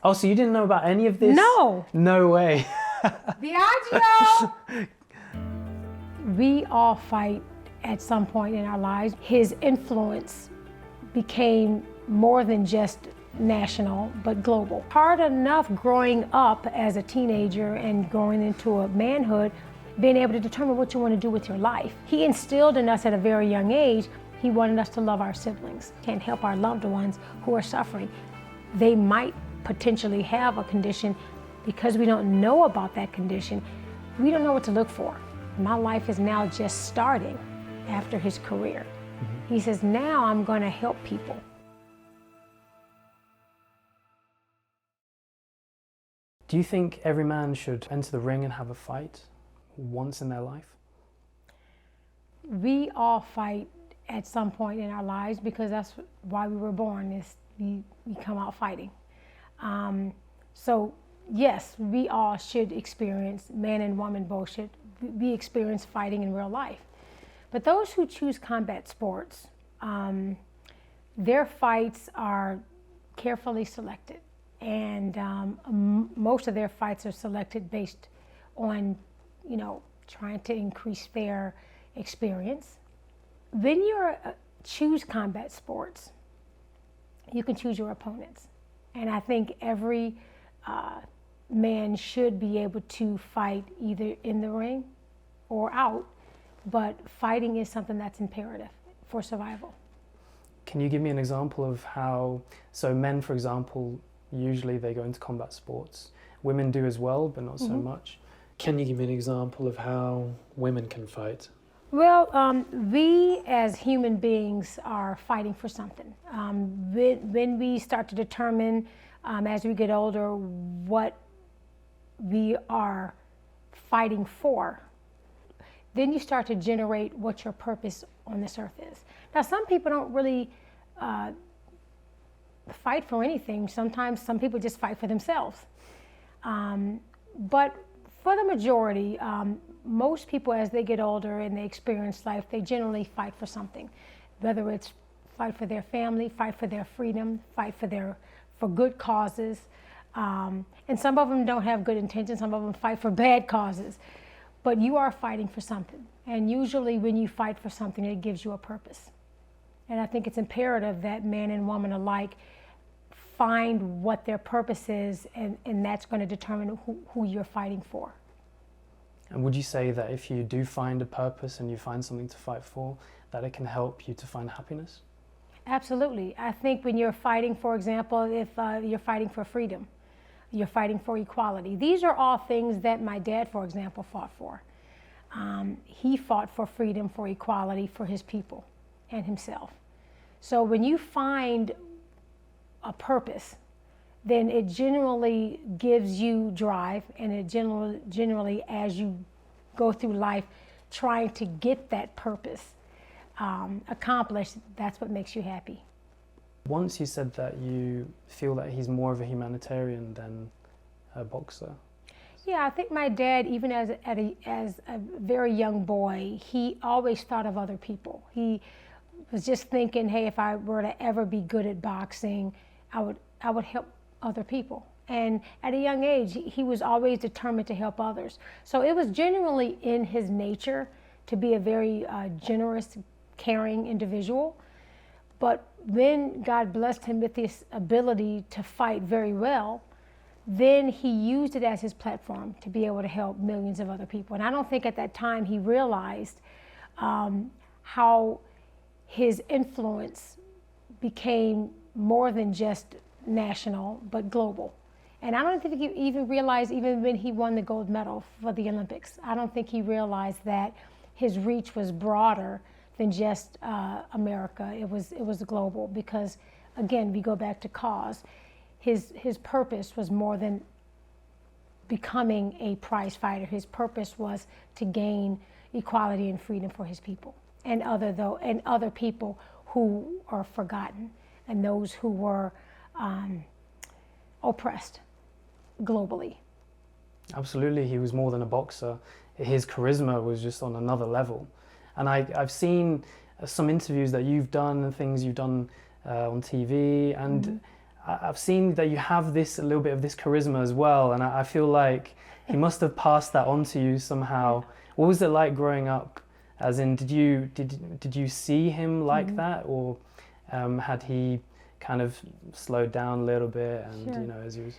Oh, so you didn't know about any of this? No. No way. Biaggio! We all fight at some point in our lives. His influence became more than just national, but global. Hard enough growing up as a teenager and growing into a manhood, being able to determine what you want to do with your life. He instilled in us at a very young age, he wanted us to love our siblings and help our loved ones who are suffering. They might potentially have a condition. Because we don't know about that condition, we don't know what to look for. My life is now just starting after his career. He says, now I'm going to help people. Do you think every man should enter the ring and have a fight once in their life? We all fight at some point in our lives because that's why we were born, is we come out fighting. So yes, we all should experience, man and woman both should, we experience fighting in real life. But those who choose combat sports, their fights are carefully selected. And most of their fights are selected based on, trying to increase their experience. When you choose combat sports, you can choose your opponents. And I think every man should be able to fight either in the ring or out, but fighting is something that's imperative for survival. Can you give me an example of how, so men, for example, usually they go into combat sports. Women do as well, but not so much. Can you give me an example of how women can fight? Well, we as human beings are fighting for something. When we start to determine as we get older what we are fighting for, then you start to generate what your purpose on this earth is. Now, some people don't really fight for anything. Sometimes some people just fight for themselves. But for the majority, most people as they get older and they experience life, they generally fight for something. Whether it's fight for their family, fight for their freedom, fight for good causes. And some of them don't have good intentions, some of them fight for bad causes. But you are fighting for something. And usually when you fight for something, it gives you a purpose. And I think it's imperative that man and woman alike find what their purpose is, and that's going to determine who you're fighting for. And would you say that if you do find a purpose and you find something to fight for, that it can help you to find happiness? Absolutely. I think when you're fighting, for example, if you're fighting for freedom, you're fighting for equality. These are all things that my dad, for example, fought for. He fought for freedom, for equality, for his people and himself. So when you find a purpose, then it generally gives you drive, and it generally, as you go through life trying to get that purpose accomplished, that's what makes you happy. Once you said that you feel that he's more of a humanitarian than a boxer. Yeah, I think my dad, even as a very young boy, he always thought of other people. He was just thinking, hey, if I were to ever be good at boxing, I would help other people. And at a young age, he was always determined to help others. So it was genuinely in his nature to be a very generous, caring individual. But when God blessed him with this ability to fight very well, then he used it as his platform to be able to help millions of other people. And I don't think at that time he realized how his influence became more than just national, but global. And I don't think he even realized, even when he won the gold medal for the Olympics, I don't think he realized that his reach was broader than just America. It was global, because again, we go back to cause. His purpose was more than becoming a prize fighter. His purpose was to gain equality and freedom for his people and other people who are forgotten and those who were oppressed globally. Absolutely, he was more than a boxer. His charisma was just on another level. And I've seen some interviews that you've done and things you've done on TV, and I've seen that you have a little bit of this charisma as well, and I feel like he must have passed that on to you somehow. What was it like growing up? As in, did you see him like that, or had he kind of slowed down a little bit, and Sure. you know, as he was?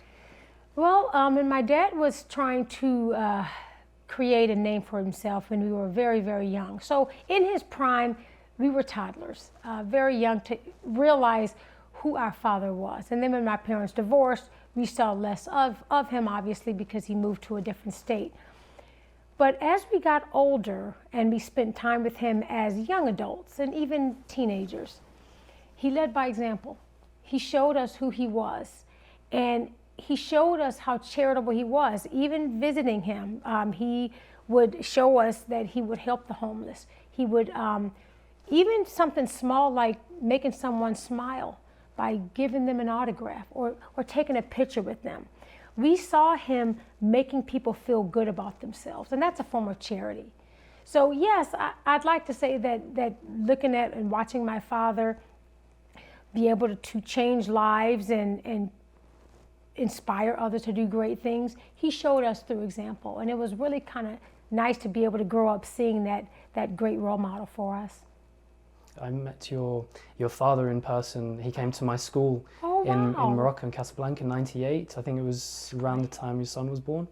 Well, and my dad was trying to create a name for himself when we were very, very young. So in his prime, we were toddlers, very young to realize who our father was. And then when my parents divorced, we saw less of him, obviously, because he moved to a different state. But as we got older and we spent time with him as young adults and even teenagers, he led by example. He showed us who he was, and he showed us how charitable he was. Even visiting him, he would show us that he would help the homeless. He would, even something small like making someone smile by giving them an autograph or taking a picture with them. We saw him making people feel good about themselves, and that's a form of charity. So yes, I'd like to say that looking at and watching my father be able to change lives and inspire others to do great things, he showed us through example, and it was really kind of nice to be able to grow up seeing that great role model for us. I met your father in person. He came to my school in Morocco, in Casablanca, in '98. I think it was around the time your son was born.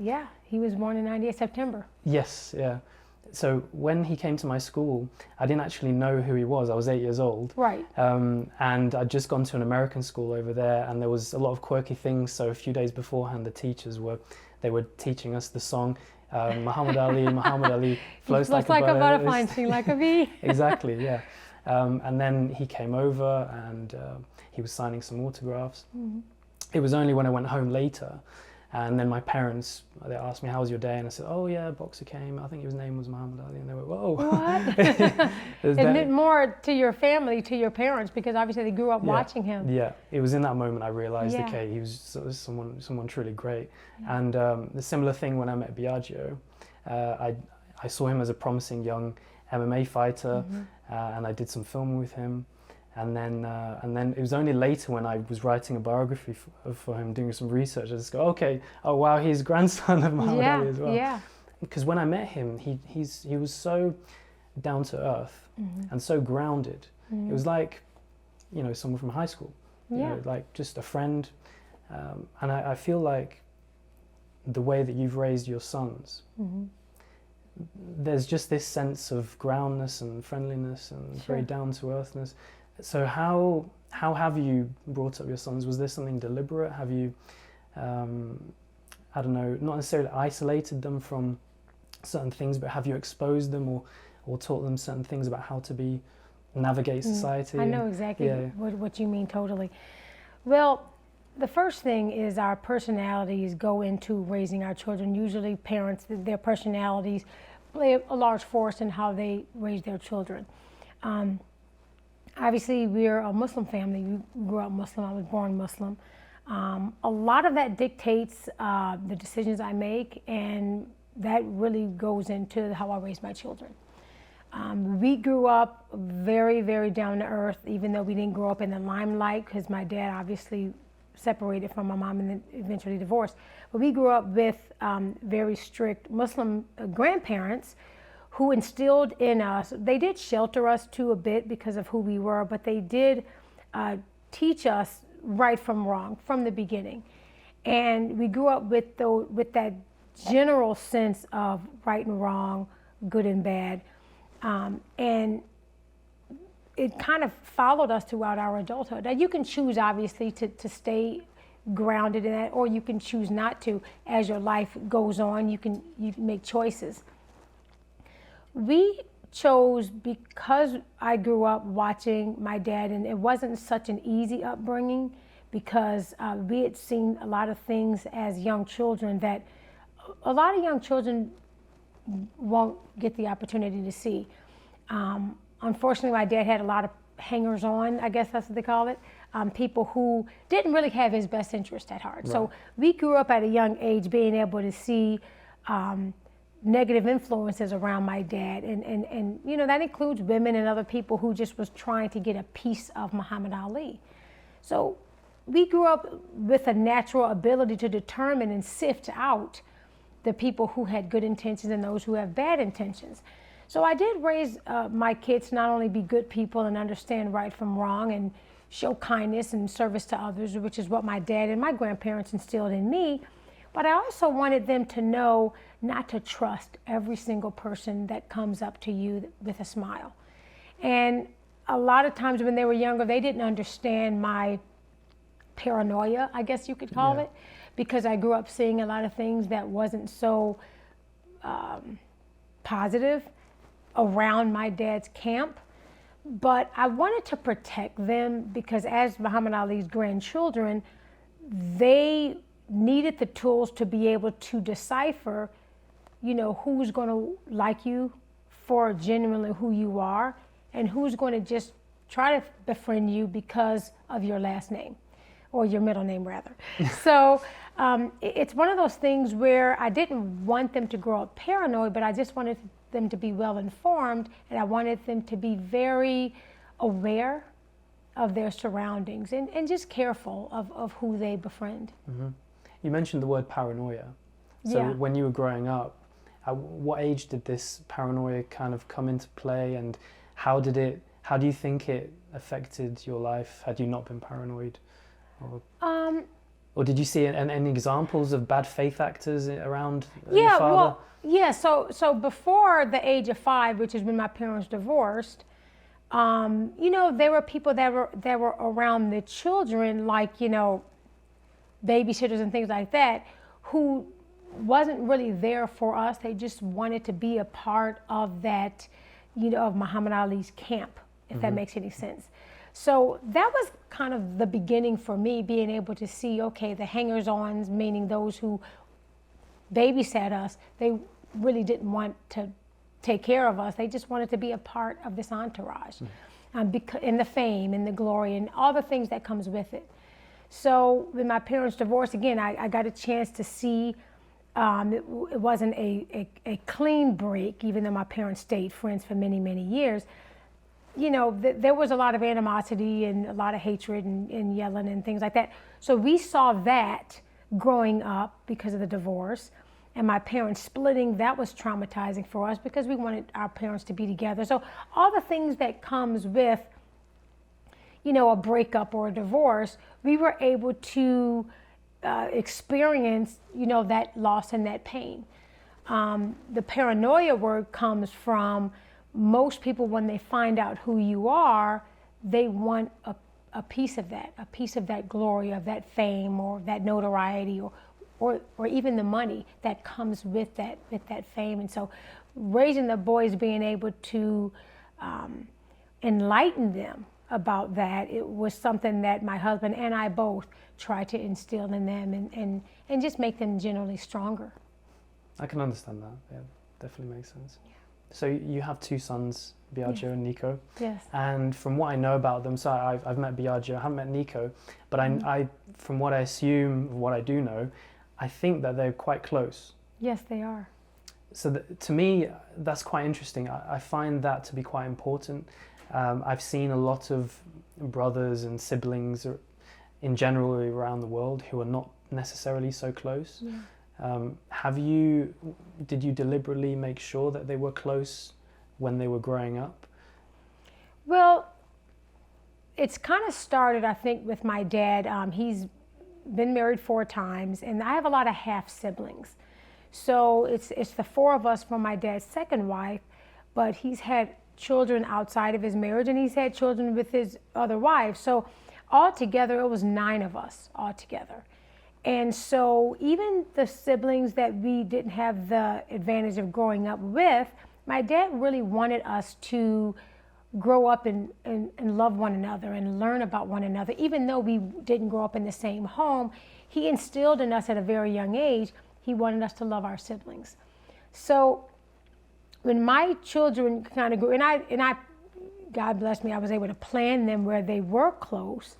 Yeah, he was born in '98, September. Yes, yeah. So when he came to my school, I didn't actually know who he was. I was 8 years old. Right. And I'd just gone to an American school over there, and there was a lot of quirky things. So a few days beforehand, the teachers were teaching us the song, Muhammad Ali flows like a butterfly and sing like a bee. Exactly, yeah. And then he came over and he was signing some autographs. Mm-hmm. It was only when I went home later, and then my parents, they asked me, how was your day? And I said, oh yeah, boxer came. I think his name was Muhammad Ali. And they went, whoa. What? It meant more to your family, to your parents, because obviously they grew up watching him. Yeah, it was in that moment I realized, okay, he was someone truly great. Yeah. And the similar thing when I met Biaggio, I saw him as a promising young MMA fighter, and I did some filming with him. And then it was only later when I was writing a biography for him, doing some research, I just go, okay, oh wow, he's grandson of Muhammad Ali as well. Yeah. Because when I met him, he was so down to earth and so grounded. It was like, you know, someone from high school, you know, like just a friend. And I feel like the way that you've raised your sons, there's just this sense of groundness and friendliness and very down to earthness. So how have you brought up your sons? Was there something deliberate? Have you, I don't know, not necessarily isolated them from certain things, but have you exposed them or taught them certain things about how to navigate society? I know exactly what you mean, totally. Well, the first thing is our personalities go into raising our children. Usually parents, their personalities play a large force in how they raise their children. Obviously, we're a Muslim family. We grew up Muslim. I was born Muslim. A lot of that dictates the decisions I make, and that really goes into how I raise my children. We grew up very, very down to earth, even though we didn't grow up in the limelight, because my dad obviously separated from my mom and then eventually divorced. But we grew up with very strict Muslim grandparents who instilled in us. They did shelter us too a bit because of who we were, but they did teach us right from wrong from the beginning. And we grew up with that general sense of right and wrong, good and bad. And it kind of followed us throughout our adulthood. Now you can choose obviously to stay grounded in that, or you can choose not to. As your life goes on, you make choices. We chose because I grew up watching my dad, and it wasn't such an easy upbringing because we had seen a lot of things as young children that a lot of young children won't get the opportunity to see. Unfortunately, my dad had a lot of hangers-on, I guess that's what they call it, people who didn't really have his best interest at heart. Right. So we grew up at a young age being able to see negative influences around my dad, and you know, that includes women and other people who just was trying to get a piece of Muhammad Ali. So we grew up with a natural ability to determine and sift out the people who had good intentions and those who have bad intentions. So I did raise my kids to not only be good people and understand right from wrong and show kindness and service to others, which is what my dad and my grandparents instilled in me, but I also wanted them to know not to trust every single person that comes up to you with a smile. And a lot of times when they were younger, they didn't understand my paranoia, I guess you could call it, because I grew up seeing a lot of things that wasn't so positive around my dad's camp. But I wanted to protect them because as Muhammad Ali's grandchildren, they needed the tools to be able to decipher, you know, who's going to like you for genuinely who you are and who's going to just try to befriend you because of your last name, or your middle name rather. So it's one of those things where I didn't want them to grow up paranoid, but I just wanted them to be well informed, and I wanted them to be very aware of their surroundings and just careful of who they befriend. Mm-hmm. You mentioned the word paranoia. So when you were growing up, at what age did this paranoia kind of come into play, and how do you think it affected your life had you not been paranoid? Or did you see any examples of bad faith actors around your father? So before the age of 5, which is when my parents divorced, you know, there were people that were around the children, like, you know, babysitters and things like that, who wasn't really there for us. They just wanted to be a part of that, you know, of Muhammad Ali's camp, if that makes any sense. So that was kind of the beginning for me, being able to see, okay, the hangers-ons, meaning those who babysat us, they really didn't want to take care of us. They just wanted to be a part of this entourage, and the fame and the glory and all the things that comes with it. So when my parents divorced, again, I got a chance to see it wasn't a clean break, even though my parents stayed friends for many, many years. You know, there was a lot of animosity and a lot of hatred and yelling and things like that. So we saw that growing up because of the divorce, and my parents splitting. That was traumatizing for us because we wanted our parents to be together. So all the things that comes with, you know, a breakup or a divorce, we were able to experience, you know, that loss and that pain. The paranoia word comes from most people, when they find out who you are, they want a piece of that glory, of that fame, or that notoriety, or even the money that comes with that fame. And so raising the boys, being able to enlighten them about that, it was something that my husband and I both tried to instill in them and just make them generally stronger. I can understand that. Yeah, definitely makes sense. Yeah. So you have 2 sons, Biaggio and Nico. Yes. And from what I know about them, so I've met Biaggio, I haven't met Nico, but I from what I assume, what I do know, I think that they're quite close. Yes, they are. So to me, that's quite interesting. I find that to be quite important. I've seen a lot of brothers and siblings in general around the world who are not necessarily so close. Yeah. Did you deliberately make sure that they were close when they were growing up? Well, it's kind of started, I think, with my dad. He's been married 4 times, and I have a lot of half siblings. So it's the 4 of us from my dad's second wife, but he's had children outside of his marriage, and he's had children with his other wives. So altogether, it was 9 of us altogether. And so even the siblings that we didn't have the advantage of growing up with, my dad really wanted us to grow up and love one another and learn about one another. Even though we didn't grow up in the same home, he instilled in us at a very young age, he wanted us to love our siblings. So when my children kind of grew, and I, God bless me, I was able to plan them where they were close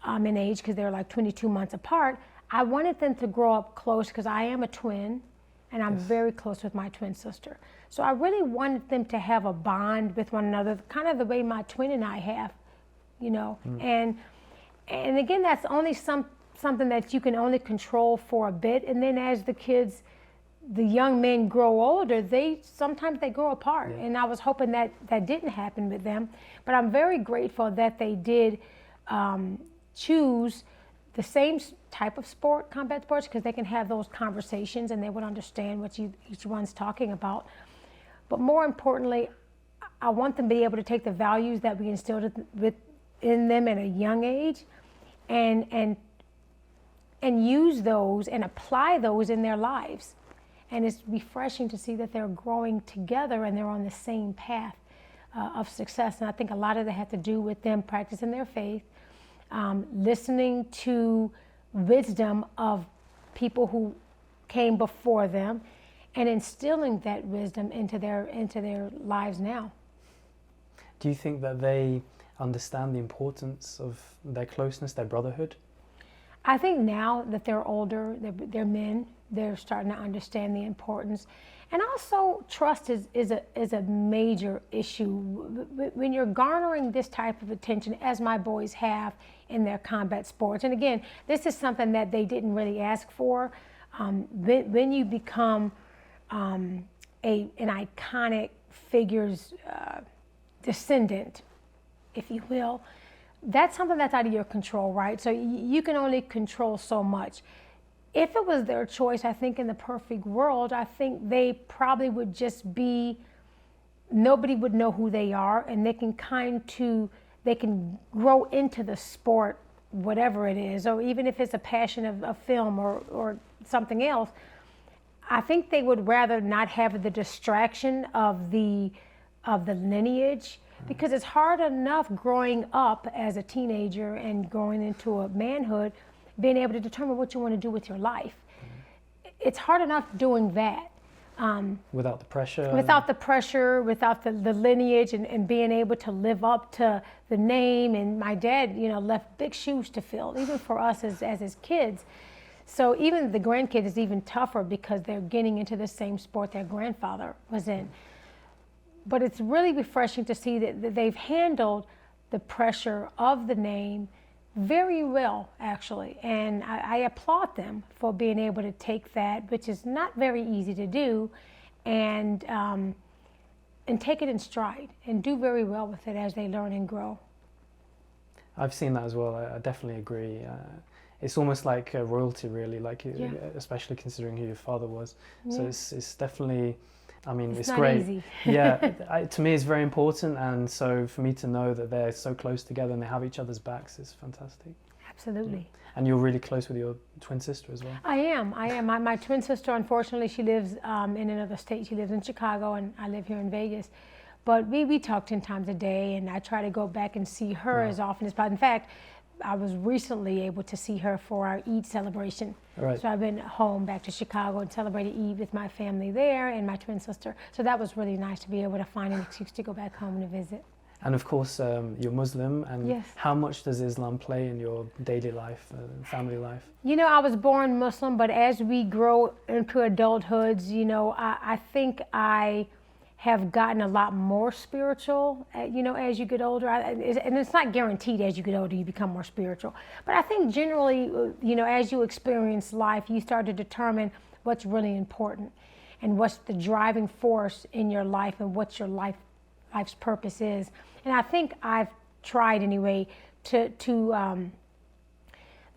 in age, because they were like 22 months apart. I wanted them to grow up close because I am a twin, and I'm very close with my twin sister. So I really wanted them to have a bond with one another, kind of the way my twin and I have, you know. And again, that's only something that you can only control for a bit. And then as the young men grow older, sometimes they grow apart. Yeah. And I was hoping that didn't happen with them. But I'm very grateful that they did choose the same type of sport, combat sports, because they can have those conversations and they would understand what each one's talking about. But more importantly, I want them to be able to take the values that we instilled in them at a young age and use those and apply those in their lives. And it's refreshing to see that they're growing together and they're on the same path of success. And I think a lot of that had to do with them practicing their faith, listening to wisdom of people who came before them, and instilling that wisdom into their lives now. Do you think that they understand the importance of their closeness, their brotherhood? I think now that they're older, they're men, they're starting to understand the importance. And also, trust is a major issue. When you're garnering this type of attention, as my boys have in their combat sports, and again, this is something that they didn't really ask for. When you become an iconic figure's descendant, if you will, that's something that's out of your control, right? So you can only control so much. If it was their choice, I think in the perfect world, I think they probably would just be, nobody would know who they are, and they can grow into the sport, whatever it is, or even if it's a passion of film or something else. I think they would rather not have the distraction of the lineage, because it's hard enough growing up as a teenager and growing into a manhood, being able to determine what you want to do with your life. It's hard enough doing that. Without the pressure? Without the pressure, without the lineage, and being able to live up to the name. And my dad, left big shoes to fill, even for us as his kids. So even the grandkids is even tougher because they're getting into the same sport their grandfather was in. But it's really refreshing to see that they've handled the pressure of the name very well, actually. And I applaud them for being able to take that, which is not very easy to do, and take it in stride and do very well with it as they learn and grow. I've seen that as well. I definitely agree. It's almost like a royalty, really, especially considering who your father was. Yeah. So it's definitely, it's great. Easy. Yeah, to me it's very important, and so for me to know that they're so close together and they have each other's backs is fantastic. Absolutely. Yeah. And you're really close with your twin sister as well. I am. My twin sister, unfortunately, she lives in another state. She lives in Chicago, and I live here in Vegas. But we talk 10 times a day, and I try to go back and see her as often as possible. In fact, I was recently able to see her for our Eid celebration. Right. So I've been home back to Chicago and celebrated Eid with my family there and my twin sister. So that was really nice to be able to find an excuse to go back home and visit. And of course, you're Muslim, and yes. How much does Islam play in your daily life, family life? I was born Muslim, but as we grow into adulthood, I think I have gotten a lot more spiritual, as you get older. And it's not guaranteed as you get older you become more spiritual. But I think generally, as you experience life, you start to determine what's really important and what's the driving force in your life and what your life's purpose is. And I think I've tried anyway to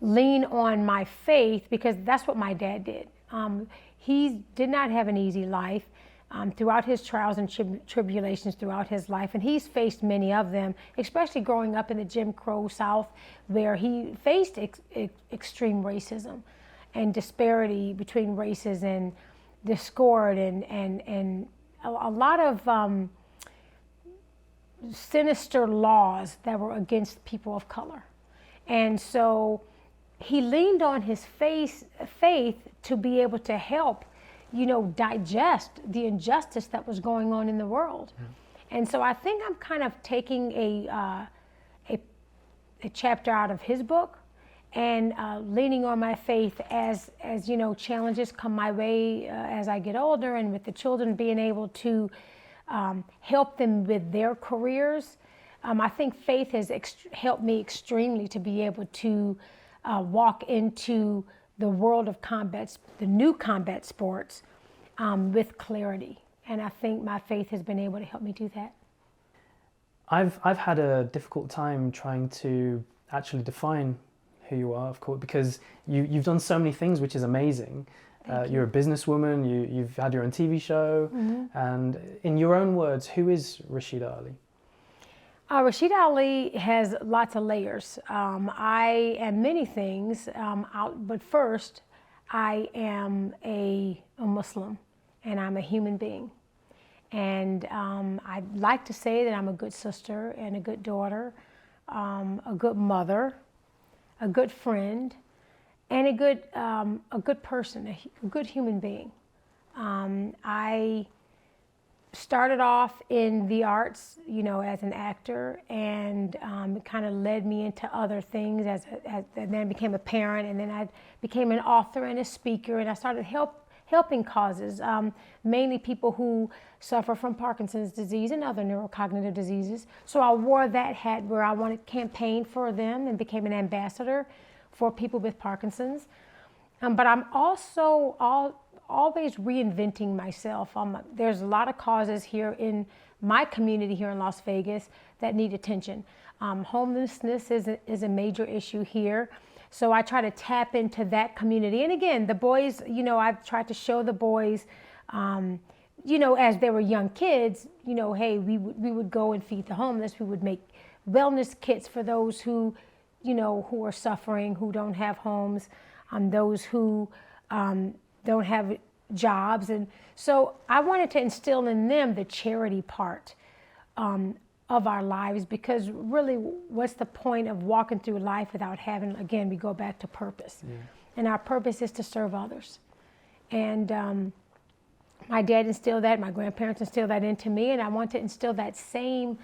lean on my faith, because that's what my dad did. He did not have an easy life. Throughout his trials and tribulations throughout his life, and he's faced many of them, especially growing up in the Jim Crow South, where he faced extreme racism and disparity between races and discord and a lot of sinister laws that were against people of color. And so he leaned on his faith to be able to help digest the injustice that was going on in the world. Yeah. And so I think I'm kind of taking a chapter out of his book and leaning on my faith as challenges come my way as I get older, and with the children being able to help them with their careers, I think faith has helped me extremely to be able to walk into the world of combat, the new combat sports, with clarity. And I think my faith has been able to help me do that. I've had a difficult time trying to actually define who you are, of course, because you've done so many things, which is amazing. You're a businesswoman, you've had your own TV show, and in your own words, who is Rasheda Ali? Rasheda Ali has lots of layers. I am many things, but first, I am a Muslim, and I'm a human being. And I'd like to say that I'm a good sister and a good daughter, a good mother, a good friend, and a good person, a good human being. I started off in the arts, as an actor, and it kind of led me into other things. And then I became a parent, and then I became an author and a speaker, and I started helping causes, mainly people who suffer from Parkinson's disease and other neurocognitive diseases. So I wore that hat where I wanted to campaign for them and became an ambassador for people with Parkinson's. But I'm also always reinventing myself. There's a lot of causes here in my community here in Las Vegas that need attention. Homelessness is a major issue here. So I try to tap into that community. And again, the boys, I've tried to show the boys, as they were young kids, hey, we would go and feed the homeless. We would make wellness kits for those who are suffering, who don't have homes, those who don't have jobs. And so I wanted to instill in them the charity part of our lives, because really, what's the point of walking through life without having, again, we go back to purpose. Yeah. And our purpose is to serve others. And my dad instilled that, my grandparents instilled that into me, and I want to instill that same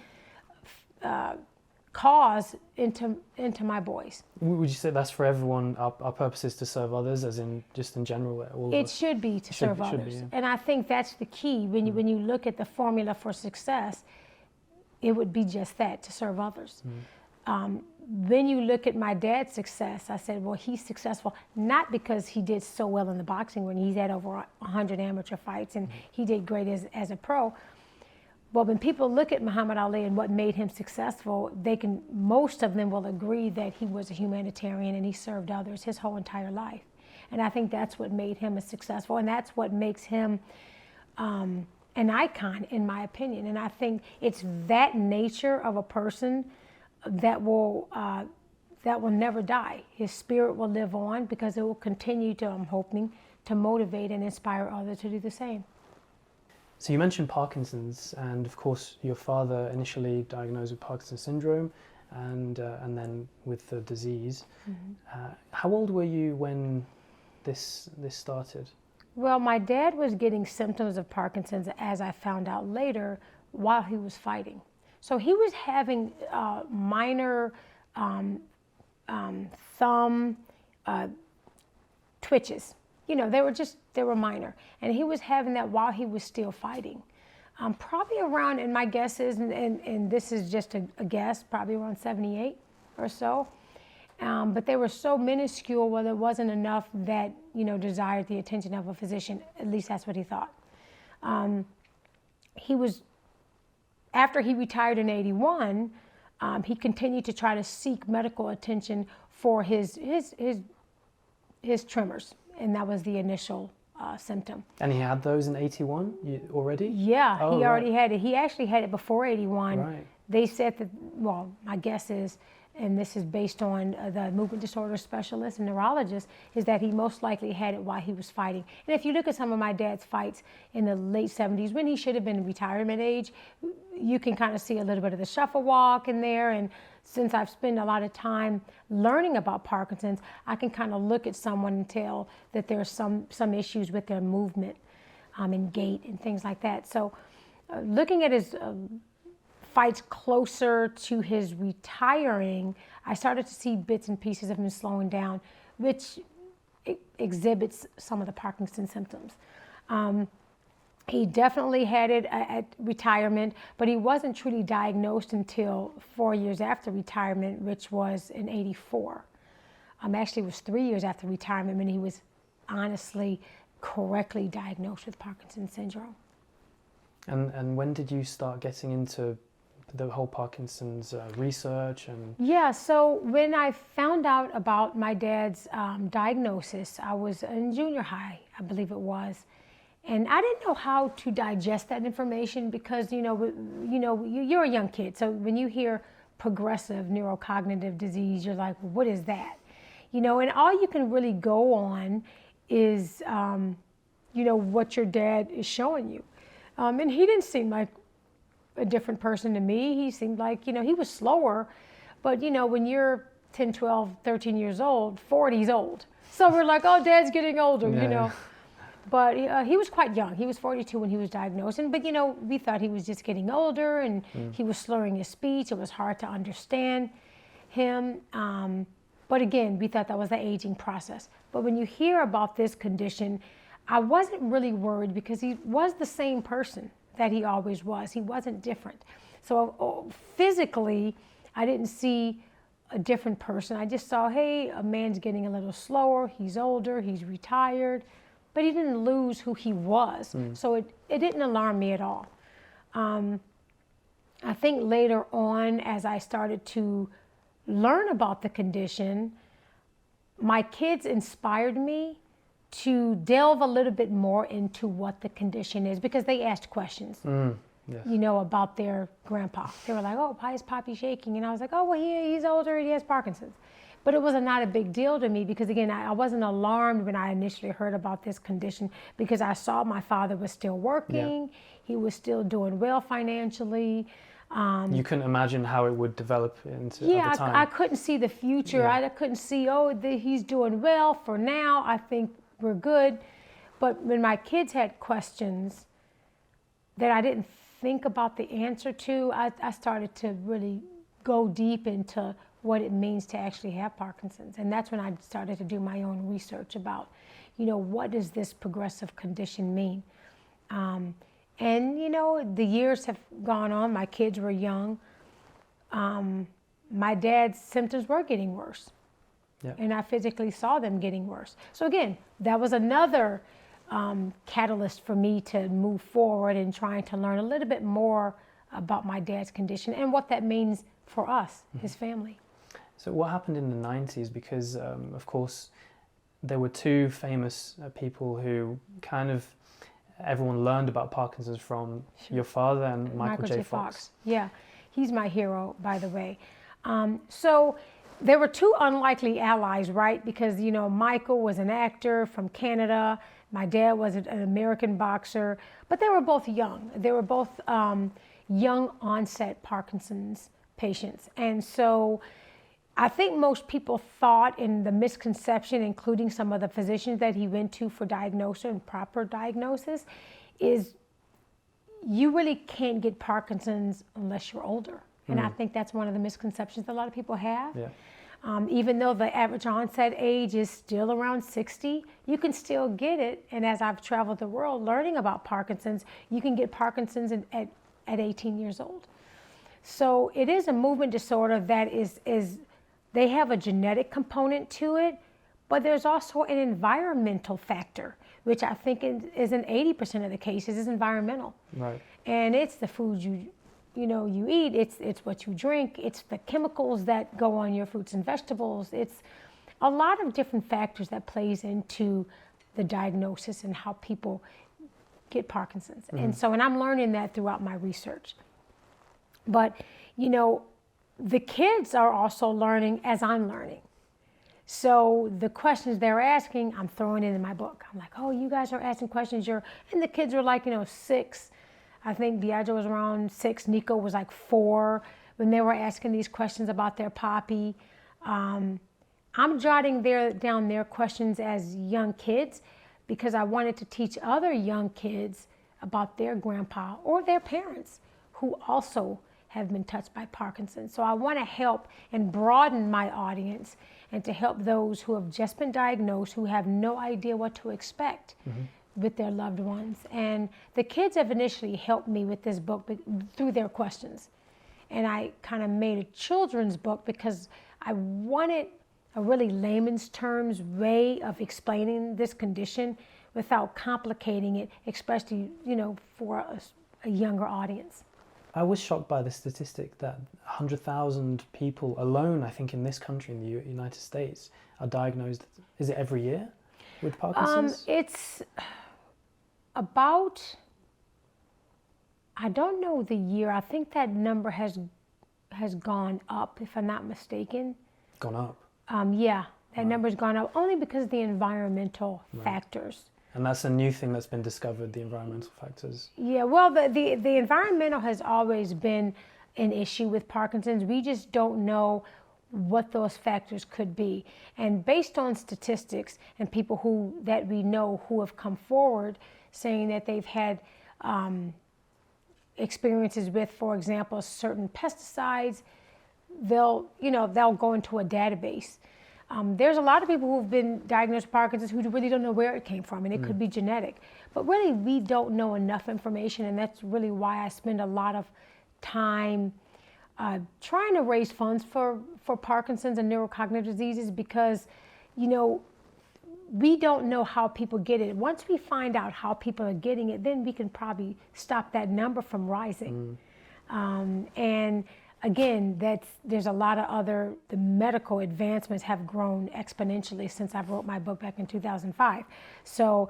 cause into my boys. Would you say that's for everyone? Our purpose is to serve others, as in just in general? All it should be to serve others. Yeah. And I think that's the key. When you look at the formula for success, it would be just that, to serve others. When you look at my dad's success, I said, well, he's successful not because he did so well in the boxing ring. He's had over 100 amateur fights, and he did great as a pro. But when people look at Muhammad Ali and what made him successful, most of them will agree that he was a humanitarian and he served others his whole entire life. And I think that's what made him a successful, and that's what makes him an icon, in my opinion. And I think it's that nature of a person that will never die. His spirit will live on, because it will continue to, I'm hoping, to motivate and inspire others to do the same. So you mentioned Parkinson's, and of course your father initially diagnosed with Parkinson's syndrome, and then with the disease. How old were you when this started? Well, my dad was getting symptoms of Parkinson's, as I found out later, while he was fighting. So he was having minor thumb twitches. They were minor. And he was having that while he was still fighting. Probably around, and my guess is, and this is just a guess, probably around 78 or so. But they were so minuscule, well, there wasn't enough that, desired the attention of a physician. At least that's what he thought. After he retired in 81, he continued to try to seek medical attention for his tremors, and that was the initial symptom. And he had those in 81 already? Yeah, he already had it. He actually had it before 81. Right. They said that, well, my guess is, and this is based on the movement disorder specialist and neurologist, is that he most likely had it while he was fighting. And if you look at some of my dad's fights in the late 70s, when he should have been in retirement age, you can kind of see a little bit of the shuffle walk in there. And since I've spent a lot of time learning about Parkinson's, I can kind of look at someone and tell that there's some issues with their movement and gait and things like that. So looking at his fights closer to his retiring, I started to see bits and pieces of him slowing down, which exhibits some of the Parkinson symptoms. He definitely had it at retirement, but he wasn't truly diagnosed until 4 years after retirement, which was in '84. Actually, it was 3 years after retirement when he was honestly correctly diagnosed with Parkinson's syndrome. And when did you start getting into the whole Parkinson's research? And yeah, so when I found out about my dad's diagnosis, I was in junior high, I believe it was. And I didn't know how to digest that information because, you're a young kid. So when you hear progressive neurocognitive disease, you're like, well, what is that? And all you can really go on is, what your dad is showing you. And he didn't seem like a different person to me. He seemed like, he was slower. But, when you're 10, 12, 13 years old, 40's old. So we're like, oh, Dad's getting older, But he was quite young. He was 42 when he was diagnosed. But, we thought he was just getting older and he was slurring his speech. It was hard to understand him. But again, we thought that was the aging process. But when you hear about this condition, I wasn't really worried because he was the same person that he always was. He wasn't different. So physically, I didn't see a different person. I just saw, hey, a man's getting a little slower. He's older. He's retired. But he didn't lose who he was. So it didn't alarm me at all. I think later on, as I started to learn about the condition, my kids inspired me to delve a little bit more into what the condition is because they asked questions, about their grandpa. They were like, oh, why is Poppy shaking? And I was like, oh, well, he's older and he has Parkinson's. But it was not a big deal to me because, again, I wasn't alarmed when I initially heard about this condition because I saw my father was still working. Yeah. He was still doing well financially. You couldn't imagine how it would develop into at the time. I couldn't see the future. Yeah. I couldn't see, he's doing well for now. I think we're good. But when my kids had questions that I didn't think about the answer to, I started to really go deep into what it means to actually have Parkinson's. And that's when I started to do my own research about, what does this progressive condition mean? And, the years have gone on. My kids were young. My dad's symptoms were getting worse. Yeah. And I physically saw them getting worse. So again, that was another catalyst for me to move forward and trying to learn a little bit more about my dad's condition and what that means for us, his family. So what happened in the 90s? Because, of course, there were two famous people who kind of everyone learned about Parkinson's from. Sure. Your father and Michael J. Fox. Yeah, he's my hero, by the way. So there were two unlikely allies, right? Because, Michael was an actor from Canada. My dad was an American boxer. But they were both young. They were both young onset Parkinson's patients. And so I think most people thought in the misconception, including some of the physicians that he went to for diagnosis and proper diagnosis, is you really can't get Parkinson's unless you're older. And I think that's one of the misconceptions that a lot of people have. Yeah. Even though the average onset age is still around 60, you can still get it. And as I've traveled the world learning about Parkinson's, you can get Parkinson's at 18 years old. So it is a movement disorder that is they have a genetic component to it, but there's also an environmental factor, which I think is in 80% of the cases is environmental. Right. And it's the food you eat, it's what you drink, it's the chemicals that go on your fruits and vegetables. It's a lot of different factors that plays into the diagnosis and how people get Parkinson's. And I'm learning that throughout my research. But, the kids are also learning as I'm learning. So the questions they're asking, I'm throwing it in my book. I'm like, oh, you guys are asking questions. And the kids are like, 6. I think Biaggio was around 6. Nico was like 4 when they were asking these questions about their Poppy. I'm jotting down their questions as young kids because I wanted to teach other young kids about their grandpa or their parents who also have been touched by Parkinson's. So I want to help and broaden my audience and to help those who have just been diagnosed, who have no idea what to expect, with their loved ones. And the kids have initially helped me with this book through their questions. And I kind of made a children's book because I wanted a really layman's terms way of explaining this condition without complicating it, especially, for a younger audience. I was shocked by the statistic that 100,000 people alone, I think in this country, in the United States, are diagnosed, is it every year, with Parkinson's? It's about, I don't know the year, I think that number has gone up, if I'm not mistaken. Gone up? Yeah, that number's gone up only because of the environmental factors. And that's a new thing that's been discovered, the environmental factors. Yeah, well, the environmental has always been an issue with Parkinson's. We just don't know what those factors could be. And based on statistics and people that we know who have come forward saying that they've had experiences with, for example, certain pesticides, they'll go into a database. There's a lot of people who've been diagnosed with Parkinson's who really don't know where it came from, and it could be genetic. But really, we don't know enough information, and that's really why I spend a lot of time trying to raise funds for Parkinson's and neurocognitive diseases because, we don't know how people get it. Once we find out how people are getting it, then we can probably stop that number from rising. And again, there's a lot of the medical advancements have grown exponentially since I wrote my book back in 2005. So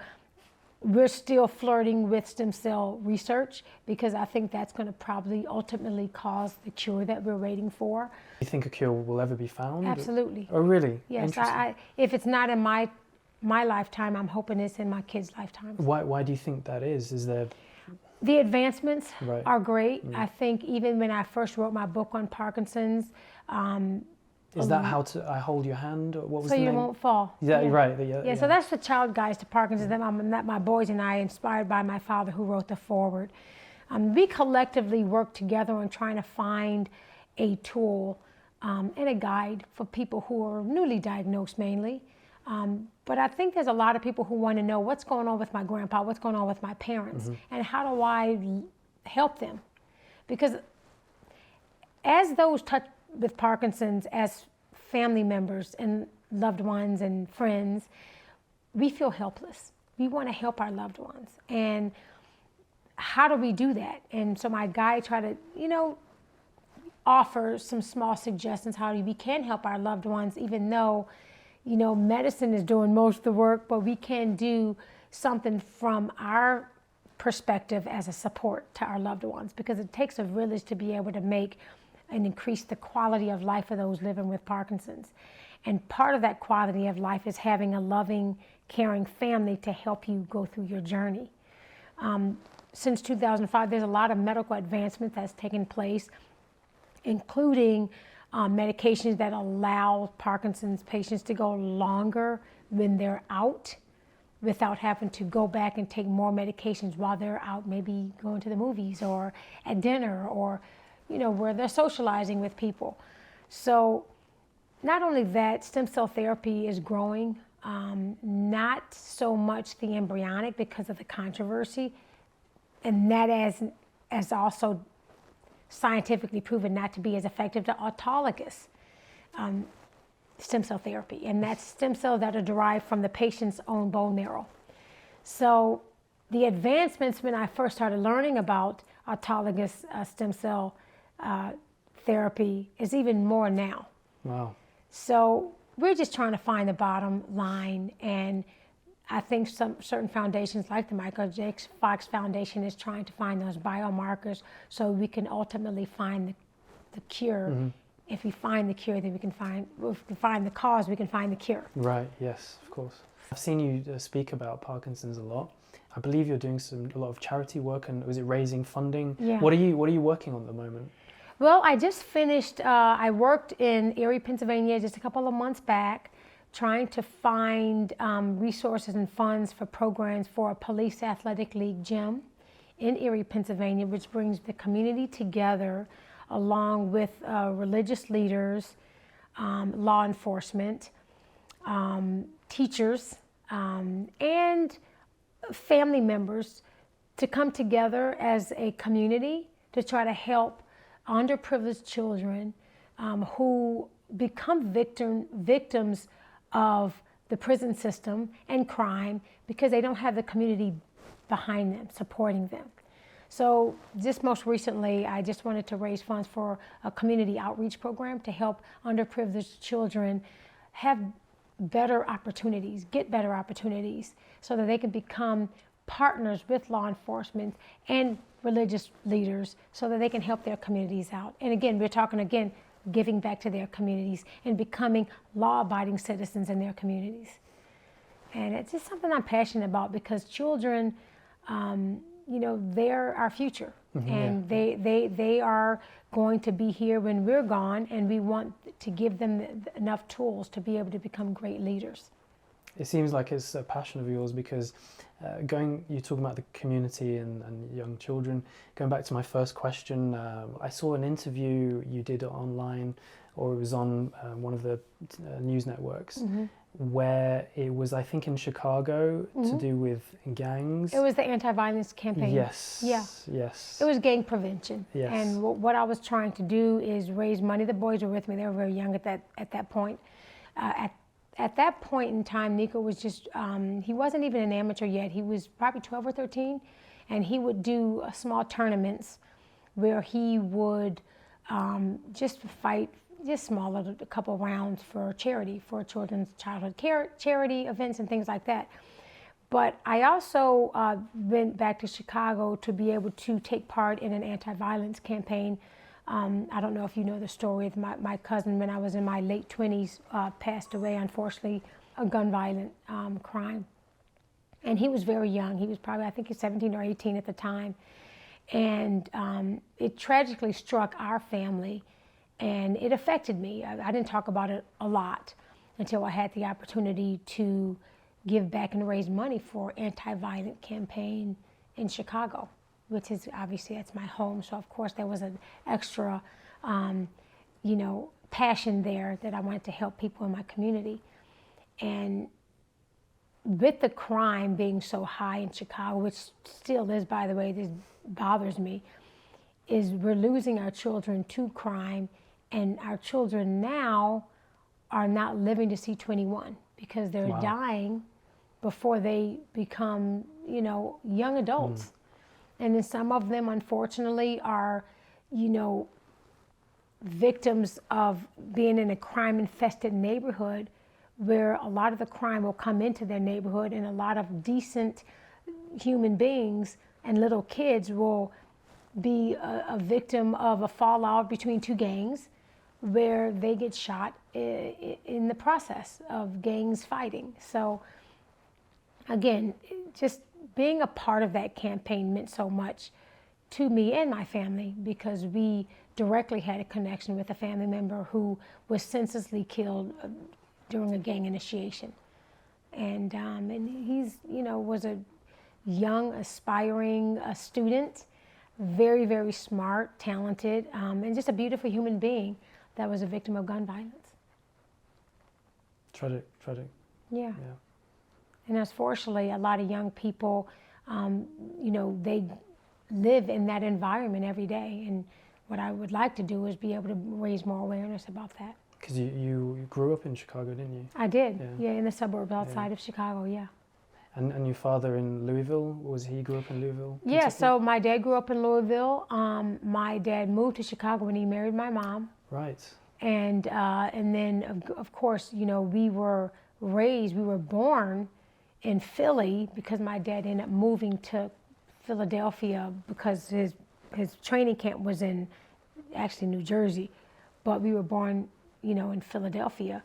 we're still flirting with stem cell research because I think that's going to probably ultimately cause the cure that we're waiting for. You think a cure will ever be found? Absolutely. Oh, really? Yes. If it's not in my lifetime, I'm hoping it's in my kids' lifetimes. Why do you think that is? Is there... The advancements are great. I think even when I first wrote my book on Parkinson's. Is that how I hold your hand? What was the name? So you won't fall. Yeah, right. Yeah, so that's the child guides to Parkinson's that my boys and I, inspired by my father who wrote the foreword. We collectively work together on trying to find a tool and a guide for people who are newly diagnosed mainly. But I think there's a lot of people who want to know what's going on with my grandpa, what's going on with my parents, and how do I help them? Because as those touched with Parkinson's, as family members and loved ones and friends, we feel helpless. We want to help our loved ones. And how do we do that? And so my guide tried to, offer some small suggestions how we can help our loved ones, even though medicine is doing most of the work, but we can do something from our perspective as a support to our loved ones, because it takes a village to be able to make and increase the quality of life of those living with Parkinson's. And part of that quality of life is having a loving, caring family to help you go through your journey. Since 2005, there's a lot of medical advancement that's taken place, including medications that allow Parkinson's patients to go longer when they're out without having to go back and take more medications while they're out, maybe going to the movies or at dinner or, where they're socializing with people. So not only that, stem cell therapy is growing, not so much the embryonic because of the controversy, and that as also scientifically proven not to be as effective to autologous stem cell therapy, and that's stem cells that are derived from the patient's own bone marrow. So the advancements when I first started learning about autologous stem cell therapy is even more now. Wow. So we're just trying to find the bottom line, and I think certain foundations like the Michael J. Fox Foundation is trying to find those biomarkers so we can ultimately find the cure. If we find the cure, then if we find the cause, we can find the cure. Right, yes, of course. I've seen you speak about Parkinson's a lot. I believe you're doing a lot of charity work, and was it raising funding? Yeah. What are you working on at the moment? Well, I just finished, I worked in Erie, Pennsylvania just a couple of months back, trying to find resources and funds for programs for a police athletic league gym in Erie, Pennsylvania, which brings the community together along with religious leaders, law enforcement, teachers, and family members to come together as a community to try to help underprivileged children who become victims of the prison system and crime because they don't have the community behind them, supporting them. So just most recently, I just wanted to raise funds for a community outreach program to help underprivileged children have better opportunities, get better opportunities, so that they can become partners with law enforcement and religious leaders so that they can help their communities out. And again, we're talking giving back to their communities and becoming law-abiding citizens in their communities. And it's just something I'm passionate about because children, they're our future. And they are going to be here when we're gone, and we want to give them enough tools to be able to become great leaders. It seems like it's a passion of yours because you talk about the community and young children. Going back to my first question, I saw an interview you did online, or it was on one of the news networks, where it was, I think, in Chicago to do with gangs. It was the anti-violence campaign. Yes. Yeah. Yes. It was gang prevention. Yes. And what I was trying to do is raise money. The boys were with me. They were very young at that point. At that point in time, Nico was just, he wasn't even an amateur yet. He was probably 12 or 13, and he would do small tournaments where he would just fight just small, a couple rounds for charity, for children's childhood care, charity events and things like that. But I also went back to Chicago to be able to take part in an anti-violence campaign. I don't know if you know the story of my cousin, when I was in my late 20s, passed away, unfortunately, a gun violent crime. And he was very young. He was probably, I think he was 17 or 18 at the time. And it tragically struck our family, and it affected me. I didn't talk about it a lot until I had the opportunity to give back and raise money for anti-violent campaign in Chicago, which is obviously, that's my home. So of course there was an extra, passion there that I wanted to help people in my community. And with the crime being so high in Chicago, which still is, by the way, this bothers me, is we're losing our children to crime, and our children now are not living to see 21 because they're dying before they become, young adults. And then some of them, unfortunately, are, victims of being in a crime-infested neighborhood where a lot of the crime will come into their neighborhood, and a lot of decent human beings and little kids will be a victim of a fallout between two gangs where they get shot in the process of gangs fighting. So again, just being a part of that campaign meant so much to me and my family, because we directly had a connection with a family member who was senselessly killed during a gang initiation. And he's, was a young, aspiring student, very, very smart, talented, and just a beautiful human being that was a victim of gun violence. Tragic. Yeah. And unfortunately, a lot of young people, they live in that environment every day. And what I would like to do is be able to raise more awareness about that. Because you grew up in Chicago, didn't you? I did, in the suburbs outside of Chicago, And your father in Louisville, he grew up in Louisville? Kentucky? Yeah, so my dad grew up in Louisville. My dad moved to Chicago when he married my mom. Right. And then, of course, we were born in Philly because my dad ended up moving to Philadelphia because his training camp was in actually New Jersey, but we were born, in Philadelphia.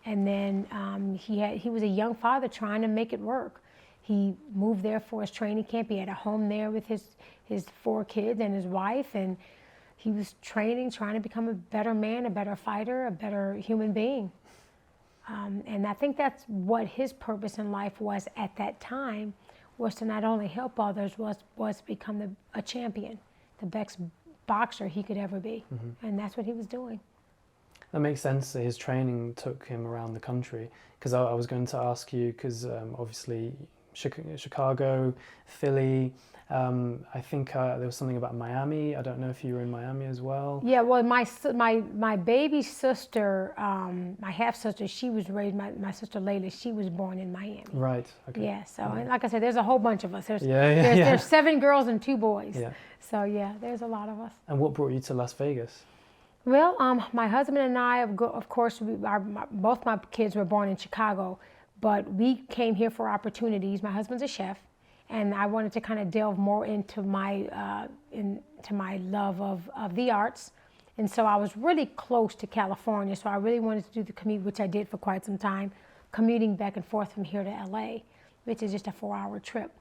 And then he was a young father trying to make it work. He moved there for his training camp. He had a home there with his 4 kids and his wife, and he was trying to become a better man, a better fighter, a better human being. And I think that's what his purpose in life was at that time, was to not only help others, was to become a champion, the best boxer he could ever be. And that's what he was doing. That makes sense that his training took him around the country, because I was going to ask you, because obviously Chicago, Philly. I think there was something about Miami. I don't know if you were in Miami as well. Yeah, well, my baby sister, my half sister, she was raised. My sister Layla, she was born in Miami. Right. Okay. Yeah. So, and like I said, there's a whole bunch of us. Yeah. There's 7 girls and 2 boys. Yeah. So yeah, there's a lot of us. And what brought you to Las Vegas? Well, my husband and I, of course, both my kids were born in Chicago, but we came here for opportunities. My husband's a chef, and I wanted to kind of delve more into my love of the arts, and so I was really close to California. So I really wanted to do the commute, which I did for quite some time, commuting back and forth from here to LA, which is just a 4-hour trip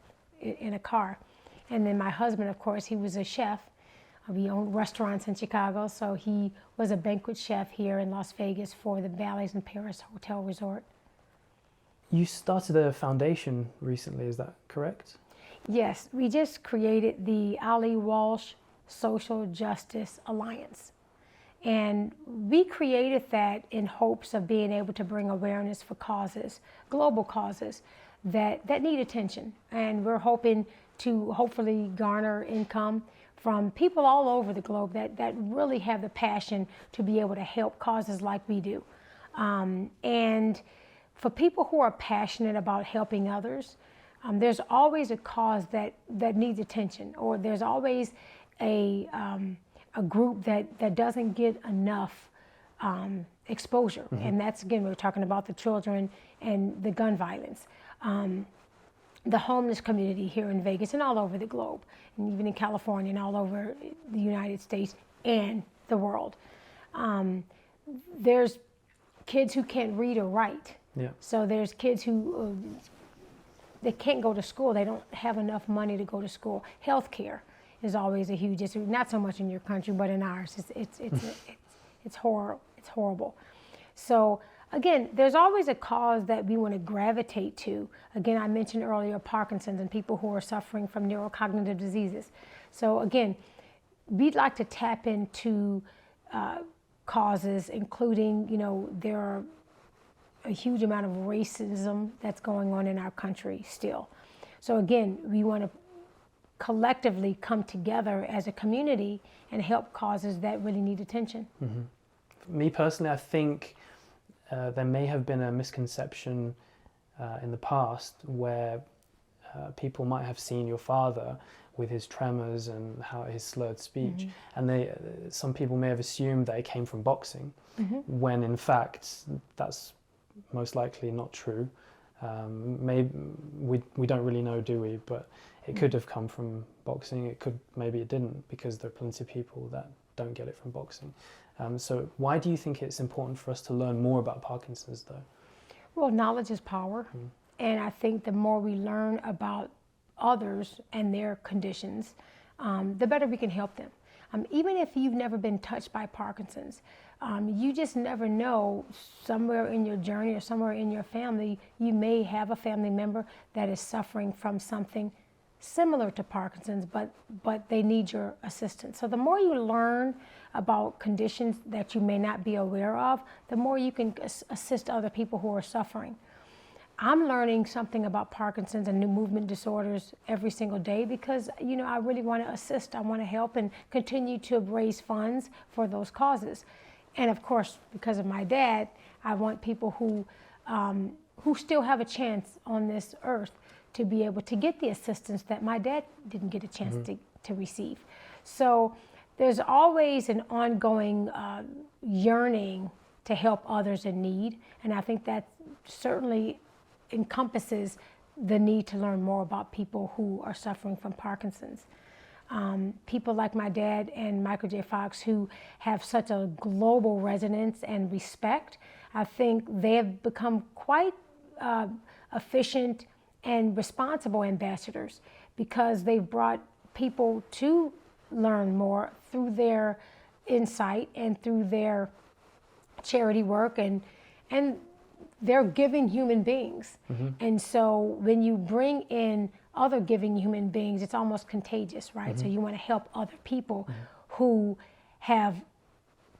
in a car. And then my husband, of course, he was a chef. We owned restaurants in Chicago, so he was a banquet chef here in Las Vegas for the Bally's in Paris Hotel Resort. You started a foundation recently, is that correct? Yes, we just created the Ali Walsh Social Justice Alliance. And we created that in hopes of being able to bring awareness for causes, global causes, that need attention. And we're hoping to hopefully garner income from people all over the globe that really have the passion to be able to help causes like we do. And for people who are passionate about helping others, there's always a cause that needs attention, or there's always a group that doesn't get enough exposure. Mm-hmm. And that's, again, we're talking about the children and the gun violence. The homeless community here in Vegas and all over the globe, and even in California and all over the United States and the world. There's kids who can't read or write. Yeah. So there's kids who they can't go to school. They don't have enough money to go to school. Healthcare is always a huge issue. Not so much in your country, but in ours, it's horrible. So again, there's always a cause that we want to gravitate to. Again, I mentioned earlier Parkinson's and people who are suffering from neurocognitive diseases. So again, we'd like to tap into causes, including, there are a huge amount of racism that's going on in our country still. So again, we want to collectively come together as a community and help causes that really need attention. Mm-hmm. For me personally, I think there may have been a misconception in the past where people might have seen your father with his tremors and how his slurred speech, mm-hmm. and some people may have assumed that it came from boxing, mm-hmm. when in fact that's most likely not true. Maybe we don't really know, do we? But it could have come from boxing. Maybe it didn't, because there are plenty of people that don't get it from boxing. So why do you think it's important for us to learn more about Parkinson's, though? Well, knowledge is power. And I think the more we learn about others and their conditions, the better we can help them. Even if you've never been touched by Parkinson's, you just never know, somewhere in your journey or somewhere in your family, you may have a family member that is suffering from something similar to Parkinson's, but they need your assistance. So the more you learn about conditions that you may not be aware of, the more you can assist other people who are suffering. I'm learning something about Parkinson's and new movement disorders every single day because, I really want to assist. I want to help and continue to raise funds for those causes. And of course, because of my dad, I want people who still have a chance on this earth to be able to get the assistance that my dad didn't get a chance mm-hmm. to receive. So there's always an ongoing yearning to help others in need. And I think that certainly encompasses the need to learn more about people who are suffering from Parkinson's. People like my dad and Michael J. Fox, who have such a global resonance and respect, I think they have become quite efficient and responsible ambassadors, because they've brought people to learn more through their insight and through their charity work, and they're giving human beings. Mm-hmm. And so when you bring in other giving human beings, it's almost contagious, right? Mm-hmm. So you want to help other people mm-hmm. who have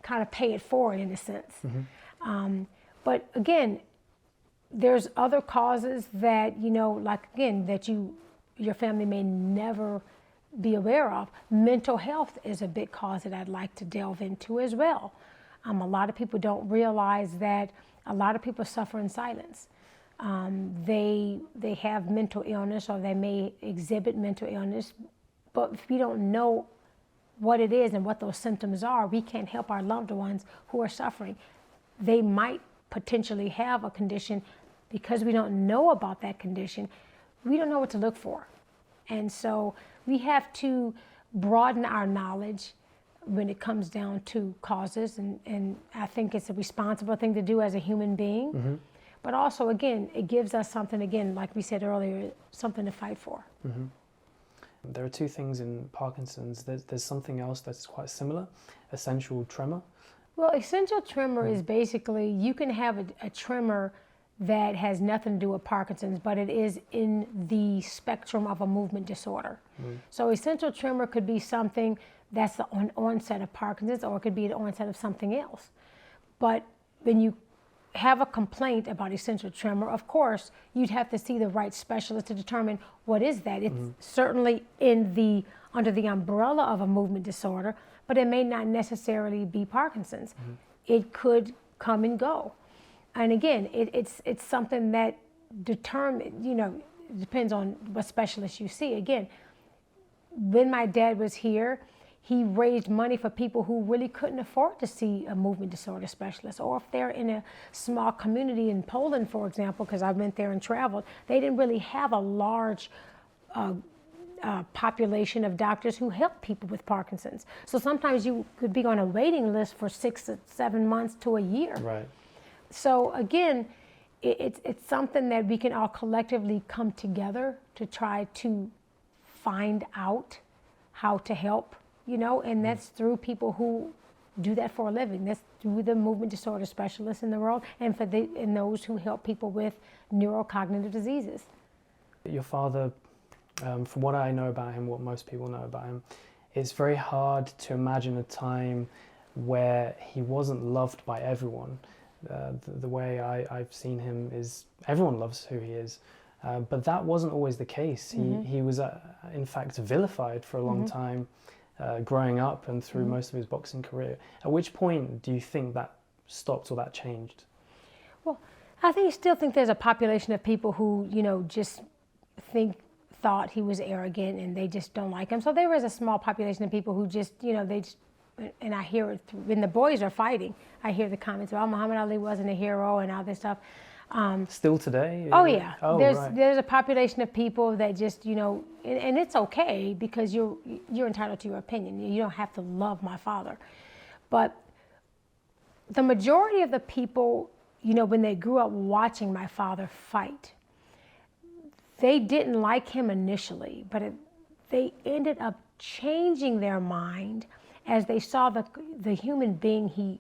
kind of pay it forward in a sense. Mm-hmm. But again, there's other causes that, like again, that your family may never be aware of. Mental health is a big cause that I'd like to delve into as well. A lot of people don't realize that a lot of people suffer in silence. They have mental illness, or they may exhibit mental illness, but if we don't know what it is and what those symptoms are, we can't help our loved ones who are suffering. They might potentially have a condition. Because we don't know about that condition, we don't know what to look for. And so we have to broaden our knowledge when it comes down to causes, and I think it's a responsible thing to do as a human being. Mm-hmm. But also, again, it gives us something, again, like we said earlier, something to fight for. Mm-hmm. There are two things in Parkinson's. There's something else that's quite similar, essential tremor. Well, essential tremor is basically, you can have a tremor that has nothing to do with Parkinson's, but it is in the spectrum of a movement disorder. So essential tremor could be something that's the onset of Parkinson's, or it could be the onset of something else. But when you have a complaint about essential tremor, of course, you'd have to see the right specialist to determine what is that. It's certainly under the umbrella of a movement disorder, but it may not necessarily be Parkinson's. It could come and go. And again, it's something that depends on what specialist you see. Again, when my dad was here, he raised money for people who really couldn't afford to see a movement disorder specialist, or if they're in a small community in Poland, for example, because I went there and traveled, they didn't really have a large population of doctors who help people with Parkinson's. So sometimes you could be on a waiting list for 6 to 7 months to a year. Right. So again, it's something that we can all collectively come together to try to find out how to help, and that's through people who do that for a living. That's through the movement disorder specialists in the world, and and those who help people with neurocognitive diseases. Your father, from what I know about him, what most people know about him, it's very hard to imagine a time where he wasn't loved by everyone. The way I've seen him is everyone loves who he is, but that wasn't always the case. He was in fact vilified for a long time, growing up and through most of his boxing career. At which point do you think that stopped or that changed? Well, I still think there's a population of people who just thought he was arrogant and they just don't like him. So there is a small population of people who just and I hear it when the boys are fighting. I hear the comments about Muhammad Ali wasn't a hero and all this stuff. Still today? Oh yeah. Right. There's a population of people that just and it's okay, because you're entitled to your opinion. You don't have to love my father, but the majority of the people, when they grew up watching my father fight, they didn't like him initially, but they ended up changing their mind as they saw the human being he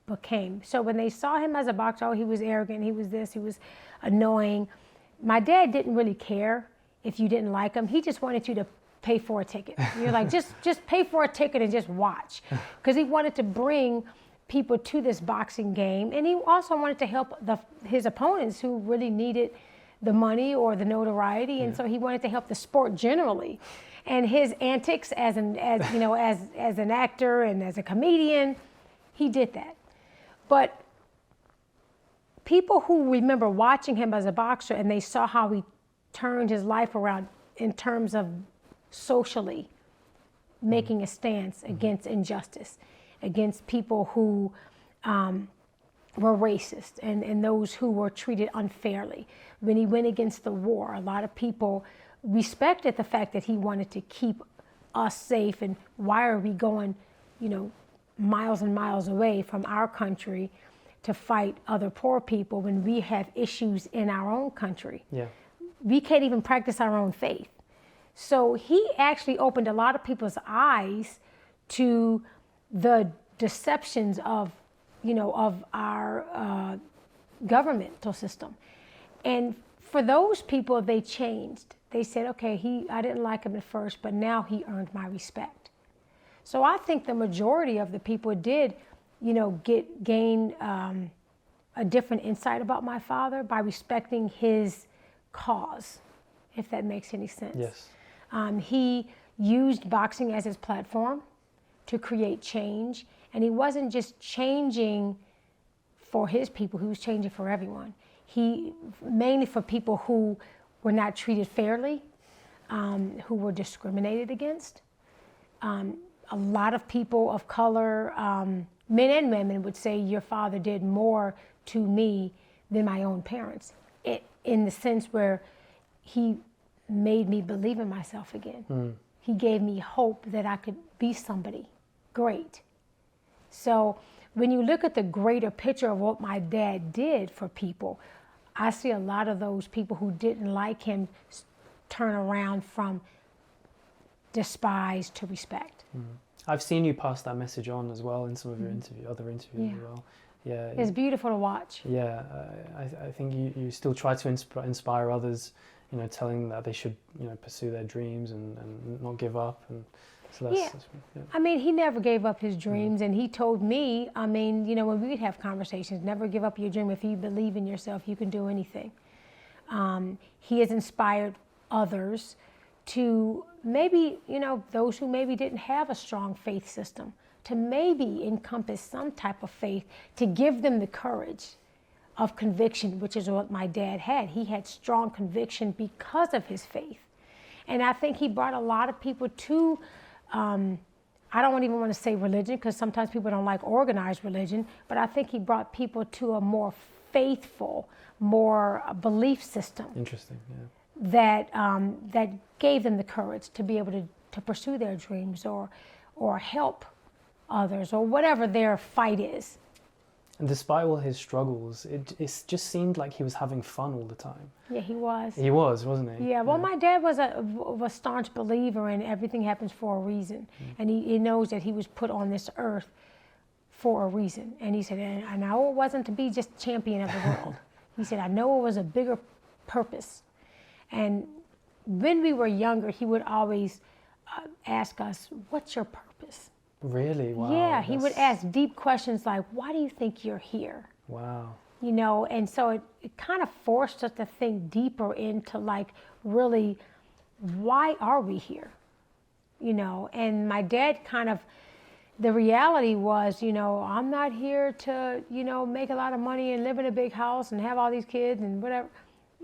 became. So when they saw him as a boxer, he was arrogant, he was this, he was annoying. My dad didn't really care if you didn't like him. He just wanted you to pay for a ticket. You're like, just pay for a ticket and just watch. Because he wanted to bring people to this boxing game. And he also wanted to help his opponents who really needed the money or the notoriety. And so he wanted to help the sport generally. And his antics as an actor and as a comedian, he did that. But people who remember watching him as a boxer and they saw how he turned his life around in terms of socially making a stance against injustice, against people who were racist and those who were treated unfairly. When he went against the war, a lot of people respected the fact that he wanted to keep us safe, and why are we going, miles and miles away from our country to fight other poor people when we have issues in our own country? Yeah. We can't even practice our own faith. So he actually opened a lot of people's eyes to the deceptions of our governmental system. And for those people, they changed. They said, okay, I didn't like him at first, but now he earned my respect. So I think the majority of the people did, gain a different insight about my father by respecting his cause, if that makes any sense. Yes. He used boxing as his platform to create change, and he wasn't just changing for his people, he was changing for everyone. He, mainly for people who were not treated fairly, who were discriminated against. A lot of people of color, men and women, would say your father did more to me than my own parents, in the sense where he made me believe in myself again. He gave me hope that I could be somebody great. So when you look at the greater picture of what my dad did for people, I see a lot of those people who didn't like him turn around from despise to respect. I've seen you pass that message on as well in some of your other interviews as well. Yeah, it's beautiful to watch. Yeah, I think you still try to inspire others, you know, telling them that they should, you know, pursue their dreams and not give up. And so that's I mean, he never gave up his dreams, and he told me, I mean, you know, when we would have conversations, never give up your dream. If you believe in yourself, you can do anything. He has inspired others to maybe, you know, those who maybe didn't have a strong faith system, to maybe encompass some type of faith, to give them the courage of conviction, which is what my dad had. He had strong conviction because of his faith. And I think he brought a lot of people to, I don't even want to say religion, because sometimes people don't like organized religion, but I think he brought people to a more faithful, more belief system. Interesting, yeah. That gave them the courage to be able to pursue their dreams or help others or whatever their fight is. And despite all his struggles, it just seemed like he was having fun all the time. Yeah, he was. He was, wasn't he? Yeah, well, my dad was a staunch believer in everything happens for a reason. And he knows that he was put on this earth for a reason. And he said, and I know it wasn't to be just champion of the world. He said, I know it was a bigger purpose. And when we were younger, he would always ask us, what's your purpose? Really? Wow. Yeah, he would ask deep questions like, why do you think you're here? Wow. You know, and so it kind of forced us to think deeper into like, really, why are we here? You know, and my dad kind of, the reality was, you know, I'm not here to, you know, make a lot of money and live in a big house and have all these kids and whatever.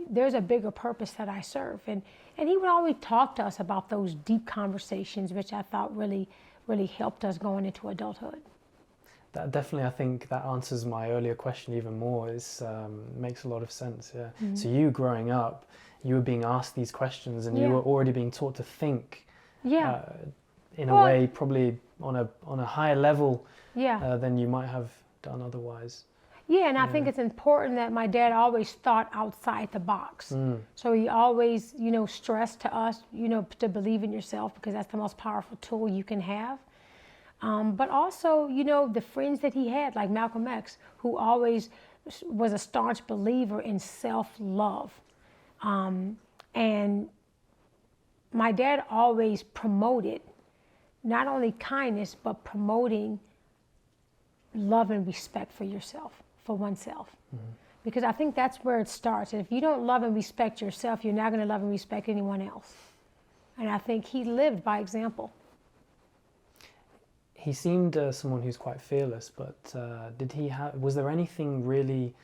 There's a bigger purpose that I serve. And he would always talk to us about those deep conversations, which I thought really helped us going into adulthood. That definitely, I think that answers my earlier question even more. It makes a lot of sense, yeah. Mm-hmm. So you growing up, you were being asked these questions and you were already being taught to think in a way probably on a higher level than you might have done otherwise. Yeah, and I think it's important that my dad always thought outside the box. So he always, you know, stressed to us, you know, to believe in yourself because that's the most powerful tool you can have. But also, you know, the friends that he had, like Malcolm X, who always was a staunch believer in self-love. And my dad always promoted not only kindness, but promoting love and respect for yourself. For oneself. Because I think that's where it starts. And if you don't love and respect yourself, you're not going to love and respect anyone else. And I think he lived by example. He seemed someone who's quite fearless, but was there anything really,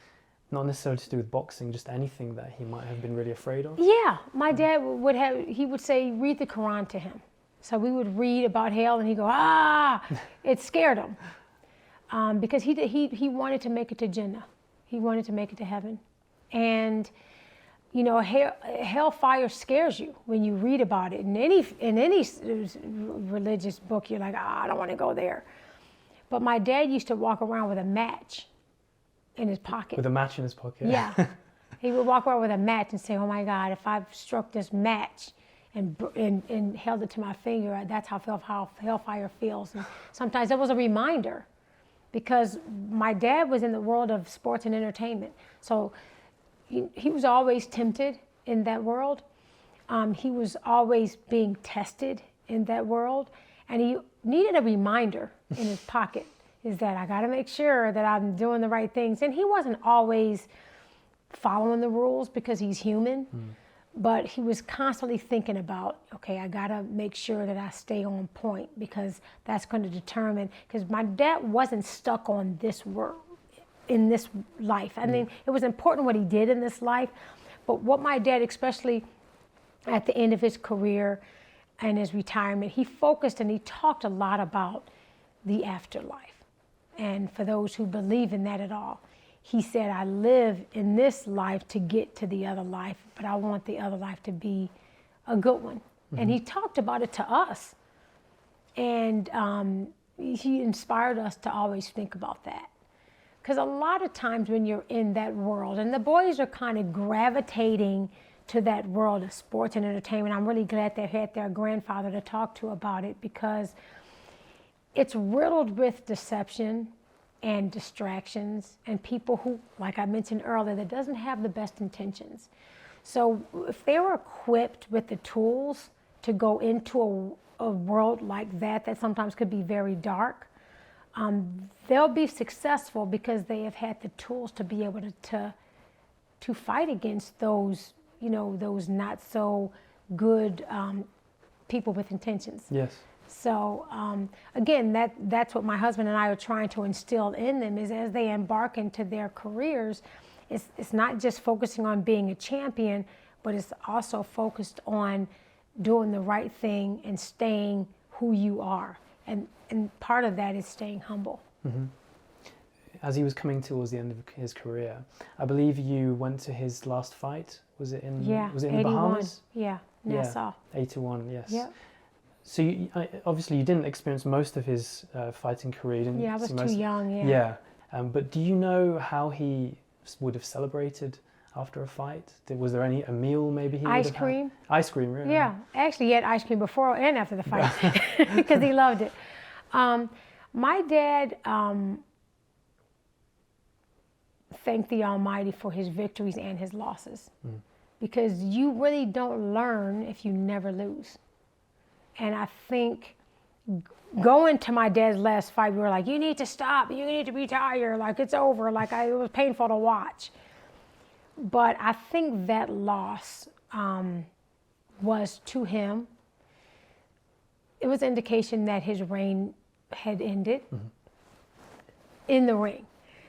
not necessarily to do with boxing, just anything that he might have been really afraid of? Yeah, my dad would say, read the Quran to him. So we would read about hell and he'd go, it scared him. Because he wanted to make it to Jannah. He wanted to make it to heaven. And, you know, hellfire scares you when you read about it. In any religious book, you're like, I don't want to go there. But my dad used to walk around with a match in his pocket. With a match in his pocket? Yeah. He would walk around with a match and say, oh my God, if I've struck this match and held it to my finger, that's how hellfire feels. And sometimes it was a reminder. Because my dad was in the world of sports and entertainment. So he was always tempted in that world. He was always being tested in that world. And he needed a reminder in his pocket. is that I got to make sure that I'm doing the right things. And he wasn't always following the rules because he's human, but he was constantly thinking about, okay, I got to make sure that I stay on point because that's going to determine, because my dad wasn't stuck on this world, in this life. I mean, it was important what he did in this life, but what my dad, especially at the end of his career and his retirement, he focused and he talked a lot about the afterlife. And for those who believe in that at all, he said, I live in this life to get to the other life, but I want the other life to be a good one. And he talked about it to us. And he inspired us to always think about that. Because a lot of times when you're in that world, and the boys are kind of gravitating to that world of sports and entertainment, I'm really glad they had their grandfather to talk to about it, because it's riddled with deception and distractions and people who, like I mentioned earlier, that doesn't have the best intentions. So if they were equipped with the tools to go into a world like that, that sometimes could be very dark, they'll be successful because they have had the tools to be able to fight against those, you know, those not so good people with intentions. Yes. So again, that's what my husband and I are trying to instill in them, is as they embark into their careers, it's not just focusing on being a champion, but it's also focused on doing the right thing and staying who you are. And part of that is staying humble. As he was coming towards the end of his career, I believe you went to his last fight. Was it in? Yeah, Was it in 81. the Bahamas? Yeah, Nassau. Yeah, 81. Yes. Yeah. So obviously you didn't experience most of his fighting career. Didn't Yeah, I was see too young. Yeah. Yeah. But do you know how he would have celebrated after a fight? Was there a meal maybe he would have Ice cream. had? Ice cream, really? Yeah, actually he had ice cream before and after the fight because he loved it. My dad thanked the Almighty for his victories and his losses, because you really don't learn if you never lose. And I think going to my dad's last fight, we were like, you need to stop, you need to retire, like it's over, like it was painful to watch. But I think that loss was to him, it was indication that his reign had ended in the ring.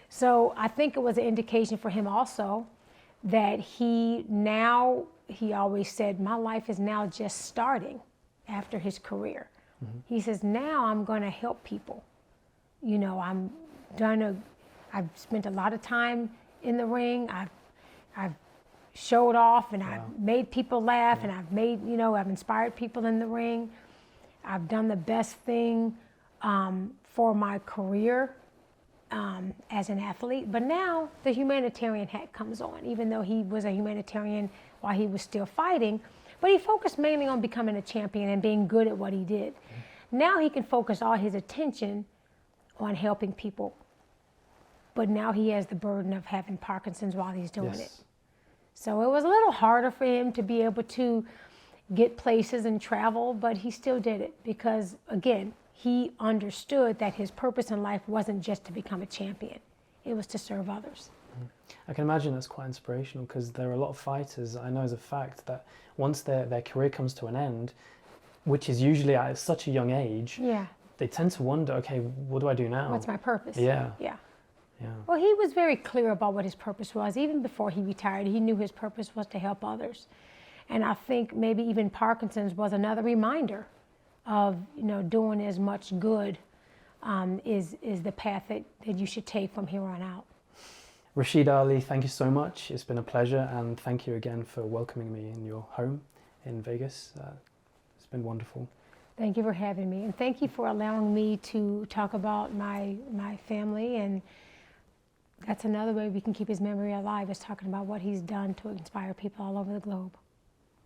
So I think it was an indication for him also that he always said, my life is now just starting after his career. He says, now I'm going to help people. You know, I've spent a lot of time in the ring. I've showed off and I've made people laugh and I've inspired people in the ring. I've done the best thing for my career as an athlete. But now the humanitarian hat comes on, even though he was a humanitarian while he was still fighting. But he focused mainly on becoming a champion and being good at what he did. Now he can focus all his attention on helping people. But now he has the burden of having Parkinson's while he's doing it. So it was a little harder for him to be able to get places and travel, but he still did it because, again, he understood that his purpose in life wasn't just to become a champion. It was to serve others. I can imagine that's quite inspirational, because there are a lot of fighters, I know as a fact, that once their career comes to an end, which is usually at such a young age, they tend to wonder, okay, what do I do now? What's my purpose? Yeah. Well, he was very clear about what his purpose was. Even before he retired, he knew his purpose was to help others. And I think maybe even Parkinson's was another reminder of, doing as much good is the path that you should take from here on out. Rasheda Ali, thank you so much. It's been a pleasure, and thank you again for welcoming me in your home in Vegas. It's been wonderful. Thank you for having me, and thank you for allowing me to talk about my family. And that's another way we can keep his memory alive, is talking about what he's done to inspire people all over the globe.